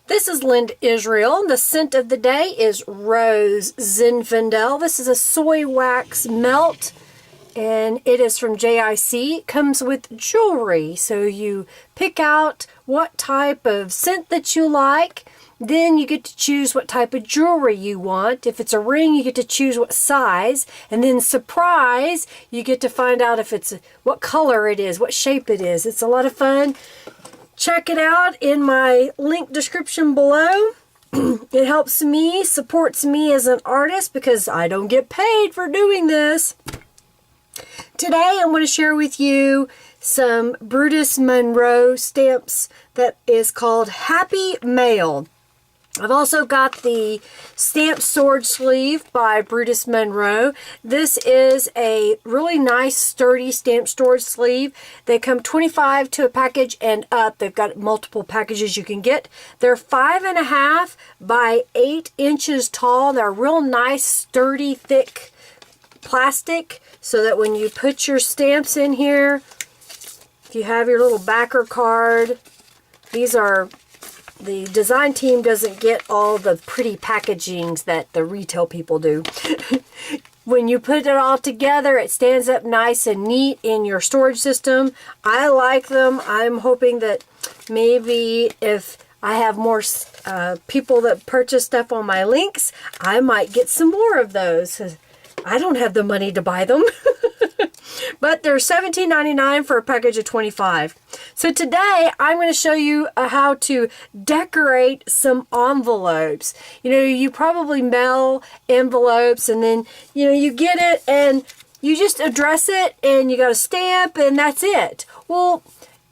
This is Linda Israel. The scent of the day is Rose Zinfandel. This is a soy wax melt, and it is from JIC. It comes with jewelry, so you pick out what type of scent that you like. Then you get to choose what type of jewelry you want. If it's a ring, you get to choose what size. And then surprise, you get to find out if it's what color it is, what shape it is. It's a lot of fun. Check it out in my link description below. It helps me, supports me as an artist because I don't get paid for doing this. Today I'm going to share with you some Brutus Monroe stamps that is called Happy Mail. I've also got the Stamp Sword Sleeve by Brutus Monroe. This is a really nice, sturdy stamp storage sleeve. They come 25 to a package and up. They've got multiple packages you can get. They're 5.5 by 8 inches tall. They're real nice, sturdy, thick plastic, so that when you put your stamps in here, if you have your little backer card, the design team doesn't get all the pretty packagings that the retail people do. When you put it all together, it stands up nice and neat in your storage system. I like them. I'm hoping that maybe if I have more people that purchase stuff on my links, I might get some more of those. I don't have the money to buy them. But they're $17.99 for a package of 25. So today I'm going to show you how to decorate some envelopes. You know, you probably mail envelopes and then, you know, you get it and you just address it and you got a stamp and that's it. Well,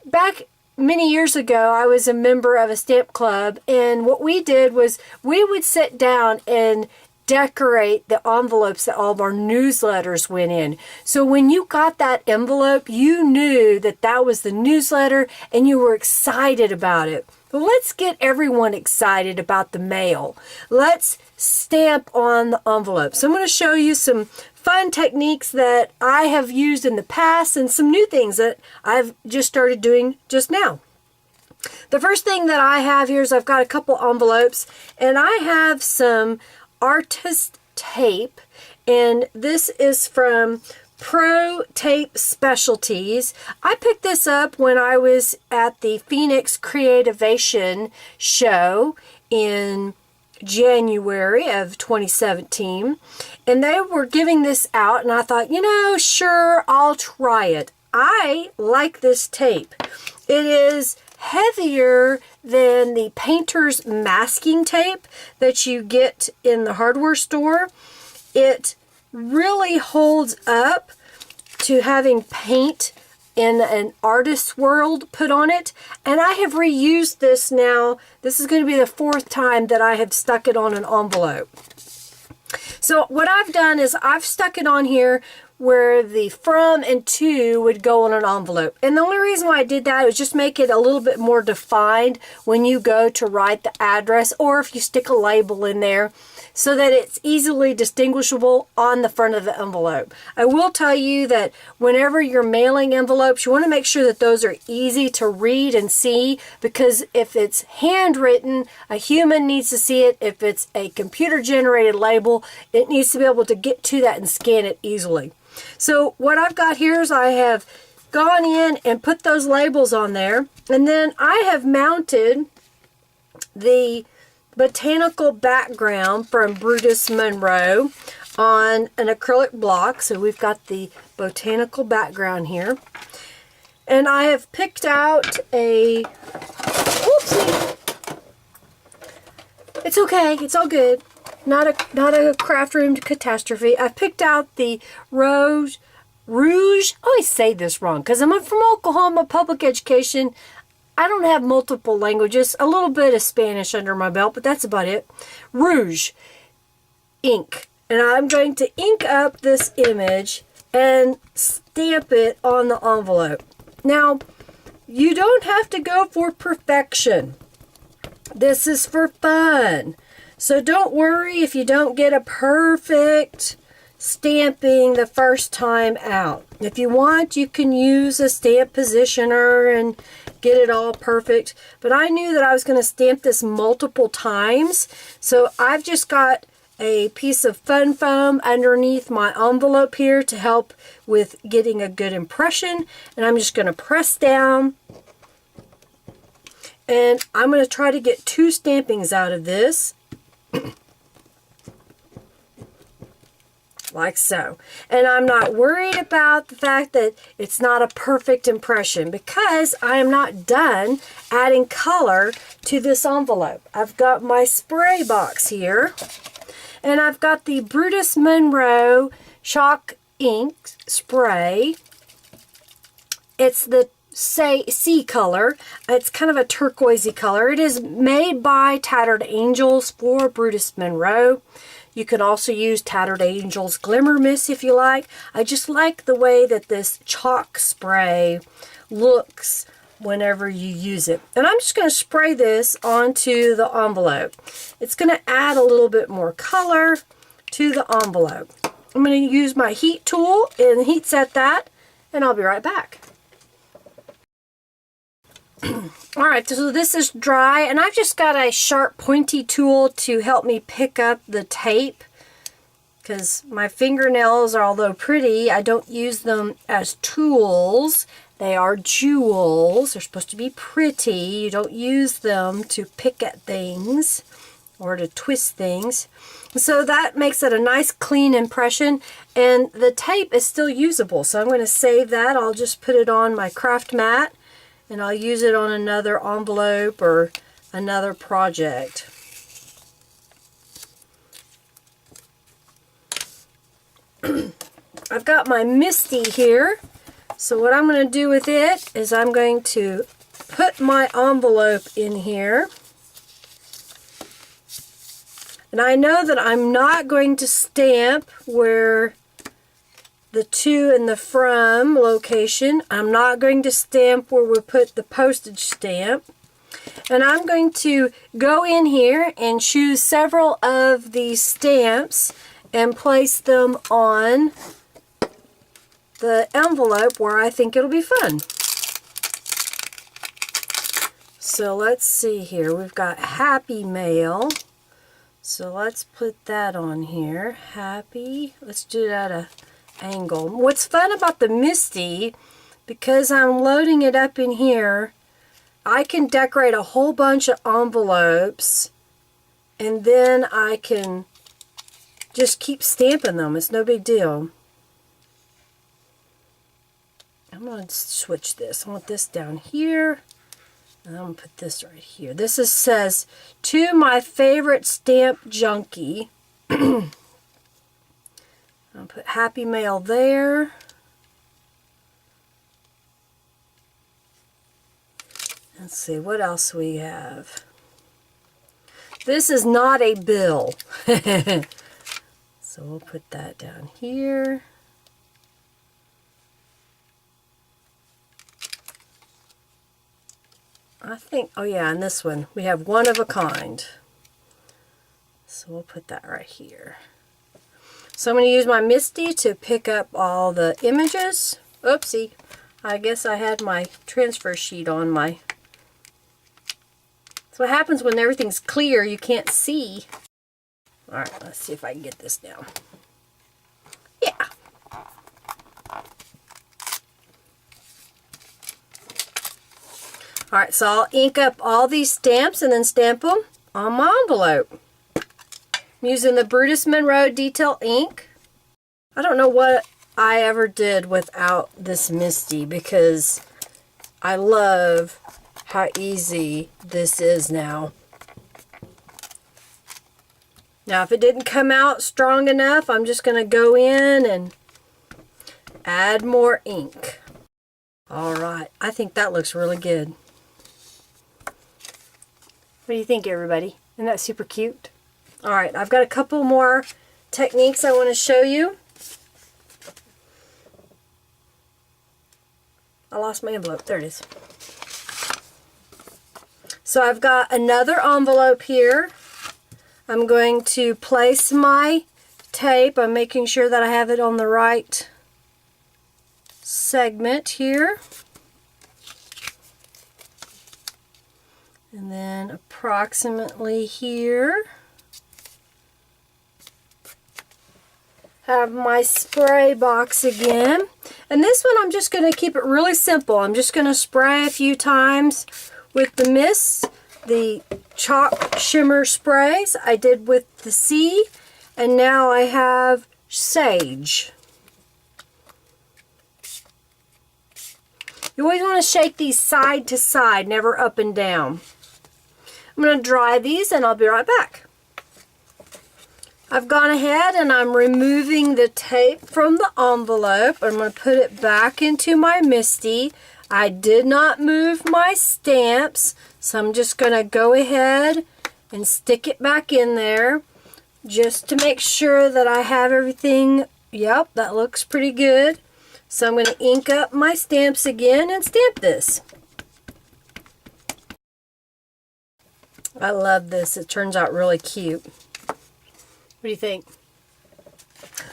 back many years ago, I was a member of a stamp club, and what we did was we would sit down and decorate the envelopes that all of our newsletters went in. So when you got that envelope, you knew that that was the newsletter and you were excited about it. Well, let's get everyone excited about the mail. Let's stamp on the envelope. So I'm going to show you some fun techniques that I have used in the past and some new things that I've just started doing just now. The first thing that I have here is I've got a couple envelopes, and I have some artist tape, and this is from Pro Tape Specialties. I picked this up when I was at the Phoenix Creativation show in January of 2017, and they were giving this out, and I thought, you know, sure, I'll try it. I like this tape. It is heavier than the painter's masking tape that you get in the hardware store. It really holds up to having paint in an artist's world put on it, and I have reused this now. This is going to be the 4th time that I have stuck it on an envelope. So what I've done is I've stuck it on here where the from and to would go on an envelope. And the only reason why I did that was just make it a little bit more defined when you go to write the address, or if you stick a label in there, so that it's easily distinguishable on the front of the envelope. I will tell you that whenever you're mailing envelopes, you want to make sure that those are easy to read and see, because if it's handwritten, a human needs to see it. If it's a computer-generated label, it needs to be able to get to that and scan it easily. So what I've got here is I have gone in and put those labels on there, and then I have mounted the botanical background from Brutus Monroe on an acrylic block. So we've got the botanical background here, and I have picked out a, whoopsie, it's okay, it's all good. Not a craft room catastrophe. I picked out the Rouge. I always say this wrong because I'm from Oklahoma public education. I don't have multiple languages. A little bit of Spanish under my belt, but that's about it. Rouge ink. And I'm going to ink up this image and stamp it on the envelope. Now, you don't have to go for perfection. This is for fun. So don't worry if you don't get a perfect stamping the first time out. If you want, you can use a stamp positioner get it all perfect. But I knew that I was going to stamp this multiple times. So I've just got a piece of fun foam underneath my envelope here to help with getting a good impression. And I'm just going to press down. And I'm going to try to get 2 stampings out of this. Like so. And I'm not worried about the fact that it's not a perfect impression because I am not done adding color to this envelope. I've got my spray box here, and I've got the Brutus Monroe chalk ink spray. It's the sea color. It's kind of a turquoisey color. It is made by Tattered Angels for Brutus Monroe. You can also use Tattered Angels Glimmer Mist if you like. I just like the way that this chalk spray looks whenever you use it. And I'm just going to spray this onto the envelope. It's going to add a little bit more color to the envelope. I'm going to use my heat tool and heat set that, and I'll be right back. Alright, so this is dry, and I've just got a sharp pointy tool to help me pick up the tape, because my fingernails, although pretty, I don't use them as tools. They are jewels. They're supposed to be pretty. You don't use them to pick at things or to twist things. So that makes it a nice clean impression, and the tape is still usable. So I'm going to save that. I'll just put it on my craft mat, and I'll use it on another envelope or another project. I've got my Misty here. So what I'm going to do with it is I'm going to put my envelope in here. And I know that I'm not going to stamp where the to and the from location. I'm not going to stamp where we put the postage stamp. And I'm going to go in here and choose several of these stamps and place them on the envelope where I think it'll be fun. So let's see here. We've got Happy Mail. So let's put that on here. Happy. Let's do it at a angle. What's fun about the Misty, because I'm loading it up in here, I can decorate a whole bunch of envelopes, and then I can just keep stamping them. It's no big deal. I'm going to switch this. I want this down here, and I'm going to put this right here. This says, to my favorite stamp junkie. I'll put Happy Mail there. Let's see, what else we have. This is not a bill. So we'll put that down here. I think, oh yeah, and this one, we have One of a Kind. So we'll put that right here. So I'm going to use my Misty to pick up all the images. Oopsie. I guess I had my transfer sheet on my... So what happens when everything's clear, you can't see. Alright, let's see if I can get this down. Yeah. Alright, so I'll ink up all these stamps and then stamp them on my envelope. I'm using the Brutus Monroe Detail ink. I don't know what I ever did without this Misty, because I love how easy this is now. Now if it didn't come out strong enough, I'm just going to go in and add more ink. Alright, I think that looks really good. What do you think, everybody? Isn't that super cute? Alright, I've got a couple more techniques I want to show you. I lost my envelope. There it is. So I've got another envelope here. I'm going to place my tape. I'm making sure that I have it on the right segment here. And then approximately here. Have my spray box again. And this one I'm just going to keep it really simple. I'm just going to spray a few times with the mist, the chalk shimmer sprays I did with the sea, and now I have sage. You always want to shake these side to side, never up and down. I'm going to dry these and I'll be right back. I've gone ahead and I'm removing the tape from the envelope. I'm going to put it back into my MISTI. I did not move my stamps, so I'm just going to go ahead and stick it back in there just to make sure that I have everything. Yep, that looks pretty good. So I'm going to ink up my stamps again and stamp this. I love this. It turns out really cute. What do you think?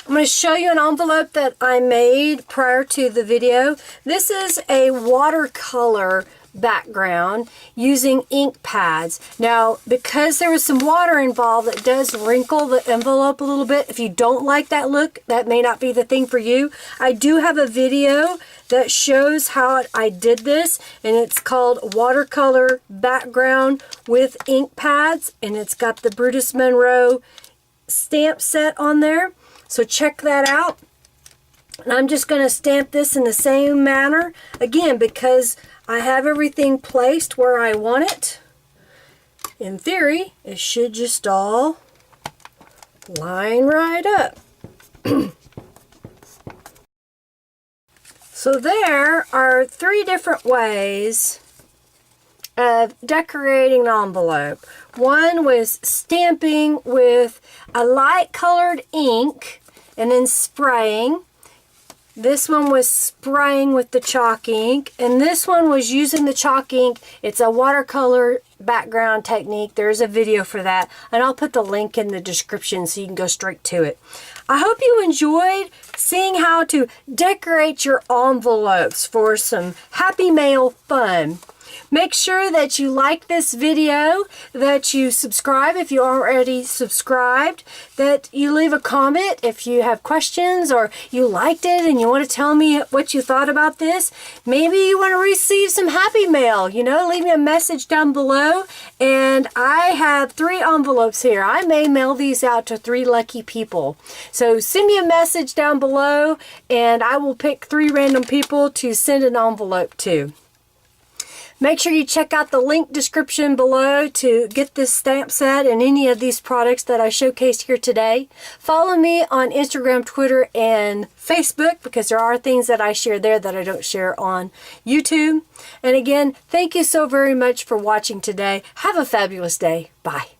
I'm going to show you an envelope that I made prior to the video. This is a watercolor background using ink pads. Now, because there was some water involved, it does wrinkle the envelope a little bit. If you don't like that look, that may not be the thing for you. I do have a video that shows how I did this, and it's called Watercolor Background with Ink Pads, and it's got the Brutus Monroe stamp set on there, so check that out. And I'm just going to stamp this in the same manner again because I have everything placed where I want it. In theory, it should just all line right up. So there are 3 different ways of decorating an envelope. One was stamping with a light colored ink and then spraying. This one was spraying with the chalk ink, and this one was using the chalk ink. It's a watercolor background technique. There's a video for that, and I'll put the link in the description so you can go straight to it. I hope you enjoyed seeing how to decorate your envelopes for some Happy Mail fun. Make sure that you like this video, that you subscribe if you already subscribed, that you leave a comment if you have questions or you liked it and you want to tell me what you thought about this. Maybe you want to receive some Happy Mail, you know, leave me a message down below. And I have 3 envelopes here. I may mail these out to 3 lucky people. So send me a message down below and I will pick 3 random people to send an envelope to. Make sure you check out the link description below to get this stamp set and any of these products that I showcased here today. Follow me on Instagram, Twitter, and Facebook because there are things that I share there that I don't share on YouTube. And again, thank you so very much for watching today. Have a fabulous day. Bye.